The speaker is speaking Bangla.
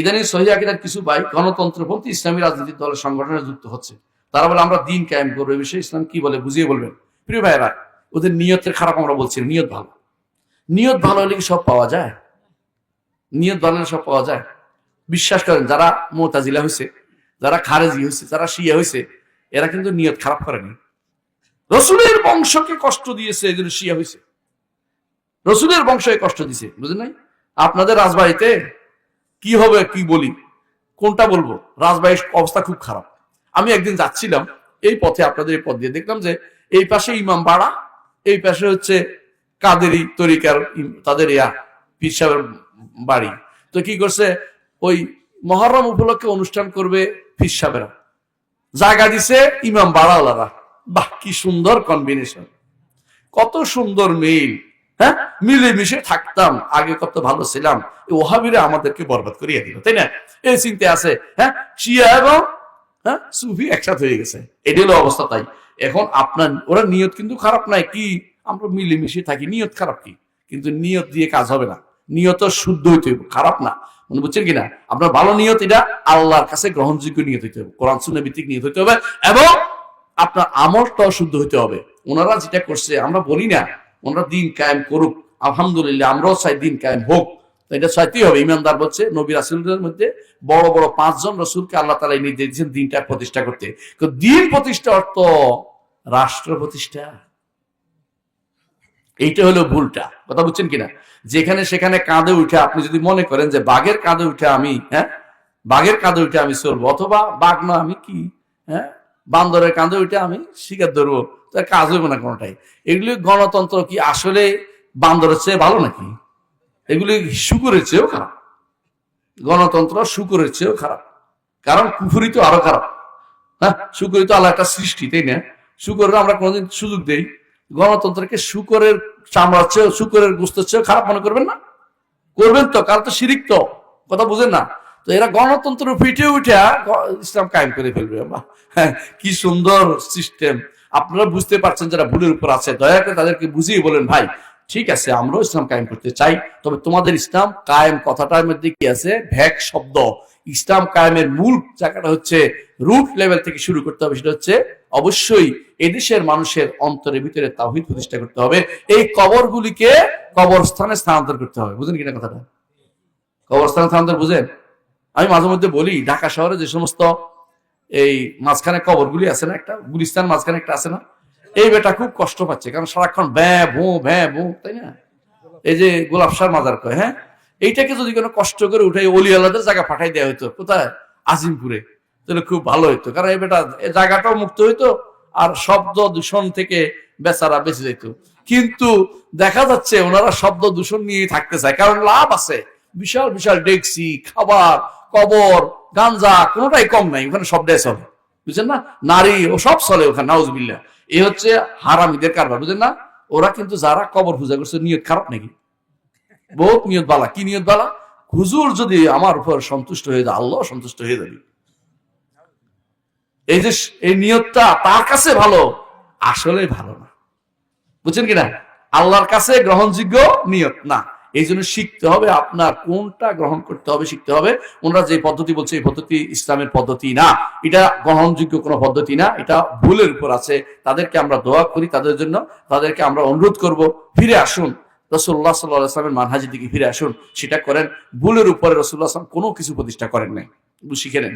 ইদানিং সহিহ আকীদার কিছু ভাই গণতন্ত্রপন্থী ইসলামী রাজনৈতিক দলের সংগঠনে যুক্ত হচ্ছে। তারা বলে আমরা দিন কায়েম করবো, এই বিষয়ে ইসলাম কি বলে বুঝিয়ে বলবেন। প্রিয় ভাইরা, ওদের নিয়তের খারাপ আমরা বলছি, নিয়ত ভালো। নিয়ত ভালো হলে কি সব পাওয়া যায়? নিয়ত ভালো হলে সব পাওয়া যায়? বিশ্বাস করেন, যারা মুতাজিলা হয়েছে, যারা খারেজি হয়েছে, যারা শিয়া হয়েছে, এরা কিন্তু নিয়ত খারাপ করেনি। রসুলের বংশকে কষ্ট দিয়েছে, এই জন্য শিয়া হয়েছে। রসুলের বংশকে কষ্ট দিছে, বুঝলেন নাই? আপনাদের রাজবাড়িতে কি হবে কি বলি, কোনটা বলবো? রাজবাড়ির অবস্থা খুব খারাপ। আমি একদিন যাচ্ছিলাম এই পথে, আপনাদের এই পথ দিয়ে, দেখলাম যে এই পাশে ইমাম বাড়া, এই পাশে হচ্ছে কাদেরি তরিকার তাদের পীর সাহেবের বাড়ি। তো কি করছে, ওই মহরম উপলক্ষে অনুষ্ঠান করবে পীর সাহেবেরা, জায়গা দিছে ইমাম বাড়াওয়ালারা। বাহ, কি সুন্দর কম্বিনেশন, কত সুন্দর মিল। হ্যাঁ, মিলেমিশে থাকতাম, আগে কত ভালো ছিলাম, ওহাবিরা আমাদেরকে বরবাদ করিয়ে দিল, তাই না? এই চিন্তা আছে। হ্যাঁ, শিয়া এবং সুফি একসাথে হয়ে গেছে, এটা হলো অবস্থা। তাই এখন আপনার ওরা নিয়ত কিন্তু খারাপ নাই, কি আমরা মিলেমিশে থাকি, নিয়ত খারাপ কি? কিন্তু নিয়ত দিয়ে কাজ হবে না, নিয়ত শুদ্ধ হইতে হবে, খারাপ না। মানে বুঝছেন কিনা? আপনার ভালো নিয়ত, এটা আল্লাহর কাছে গ্রহণযোগ্য নিয়ত হইতে হবে, কোরআন সুন্নাহ ভিত্তিক নিয়ত হইতে হবে, এবং আপনার আমলটাও শুদ্ধ হইতে হবে। ওনারা যেটা করছে, আমরা বলি না ওনারা দিন কায়েম করুক, আলহামদুলিল্লাহ, আমরাও চাই দিন কায়েম হোক, এটা চাইতেই হবে। ইমানদার বলছে নবী রাসূলদের মধ্যে বড় বড় 5 জন রাসূলকে আল্লাহ তাআলা নির্দেশ দিয়েছেন দিনটা প্রতিষ্ঠা করতে। দিন প্রতিষ্ঠা অর্থ রাষ্ট্র প্রতিষ্ঠা, এইটা হলো ভুলটা। কথা বুঝছেন কিনা? যেখানে সেখানে কাঁধে উঠে আপনি যদি মনে করেন যে বাঘের কাঁধে উঠে আমি, বাঘের কাঁধে উঠে আমি চলবো, অথবা বাঘ না আমি কি, বান্দরের কাঁধে উঠে আমি শিকার ধরবো, তার কাজ হইব না কোনোটাই। এগুলি গণতন্ত্র কি আসলে বান্দরের চেয়ে ভালো নাকি? এগুলি শুকুরের চেয়েও খারাপ। গণতন্ত্র শুকুরের চেয়েও খারাপ, কারণ কুফরি তো আরো খারাপ। হ্যাঁ, শুকুরি তো আল্লাহ একটা সৃষ্টি, তাই না? শুকুরের আমরা কোনোদিন সুযোগ দেই? গণতন্ত্রকে শুকরের চামড়ার চেয়েও, শুকরের গোস্তের চেয়েও খারাপ মনে করবেন না? করবেন তো, কারণ তো শিরিক তো, কথা বুঝেন না? তো এরা গণতন্ত্র ফিটে উঠে ইসলাম কায়েম করে ফেলবে। হ্যাঁ, কি সুন্দর সিস্টেম। আপনারা বুঝতে পারছেন যারা ভুলের উপর আছে, দয়া করে তাদেরকে বুঝিয়ে বলেন, ভাই ঠিক আছে, আমরাও ইসলাম কায়েম করতে চাই, তবে তোমাদের ইসলাম কায়েম কথাটার মধ্যে কি আছে? ভ্যাক শব্দ। ইসলাম কায়েমের মূল জায়গাটা হচ্ছে রুট লেভেল থেকে শুরু করতে হবে, সেটা হচ্ছে অবশ্যই এদেশের মানুষের অন্তরের ভিতরে তাওহীদ প্রতিষ্ঠা করতে হবে। এই কবরগুলিকে কবরস্থানে স্থানান্তর করতে হবে। বুঝেন কিনা কথাটা? কবরস্থানে স্থানান্তর বুঝেন? আমি মাঝে মধ্যে বলি, ঢাকা শহরে যে সমস্ত এই মাঝখানে কবরগুলি আছে না, একটা গুলিস্তান মাঝখানে একটা আছে না, এই বেটা খুব কষ্ট পাচ্ছে, কারণ সারাক্ষণ ভ্যাঁ ভো, তাই না? এই যে গোলাপশাহ মাজার কয়, হ্যাঁ, এইটাকে যদি কোনো কষ্ট করে উঠাই ওলি আল্লাহদের জায়গা পাঠাই দেওয়া হইতো, কোথায়? আজিমপুরে, তাহলে খুব ভালো হইতো, কারণ এই বেটা জায়গাটাও মুক্ত হইতো, আর শব্দ দূষণ থেকে বেচারা বেঁচে যেত। কিন্তু দেখা যাচ্ছে ওনারা শব্দ দূষণ নিয়ে থাকতে চায়, কারণ লাভ আছে। বিশাল বিশাল ডেক্সি, খাবার, কবর, গাঞ্জা, কোনোটাই কম নাই ওখানে, সবটাই চলে। বুঝছেন না? নারী ও সব চলে ওখানে, নাউজুবিল্লাহ। এই হচ্ছে হারামিদের কারবার, বুঝেন না? ওরা কিন্তু যারা কবর পূজা করছে, নিয়ত খারাপ নাকি? বহুত নিয়ত বালা। কি নিয়ত বালা? হুজুর যদি আমার উপর সন্তুষ্ট হয়ে যায়, আল্লাহ সন্তুষ্ট হয়ে যাবে। এই যে এই নিয়তটা তার কাছে ভালো, আসলে ভালো না। বুঝছেন কিনা? আল্লাহর কাছে গ্রহণযোগ্য নিয়ত না। এই জন্য শিখতে হবে আপনার কোনটা গ্রহণ করতে হবে, শিখতে হবে। ওনারা যে পদ্ধতি বলছে, এই পদ্ধতি ইসলামের পদ্ধতি না, এটা গ্রহণযোগ্য কোনো পদ্ধতি না, এটা ভুলের উপর আছে। তাদেরকে আমরা দোয়া করি, তাদের জন্য তাদেরকে আমরা অনুরোধ করব, ফিরে আসুন রাসূলুল্লাহ সাল্লাল্লাহু আলাইহি ওয়াসাল্লামের মানহাজের দিকে ফিরে আসুন, সেটা করেন। ভুলের উপরে রাসূলুল্লাহ সাল্লাল্লাহু আলাইহি ওয়াসাল্লাম কোনো কিছু প্রতিষ্ঠা করেন নাই, শিখে নেন।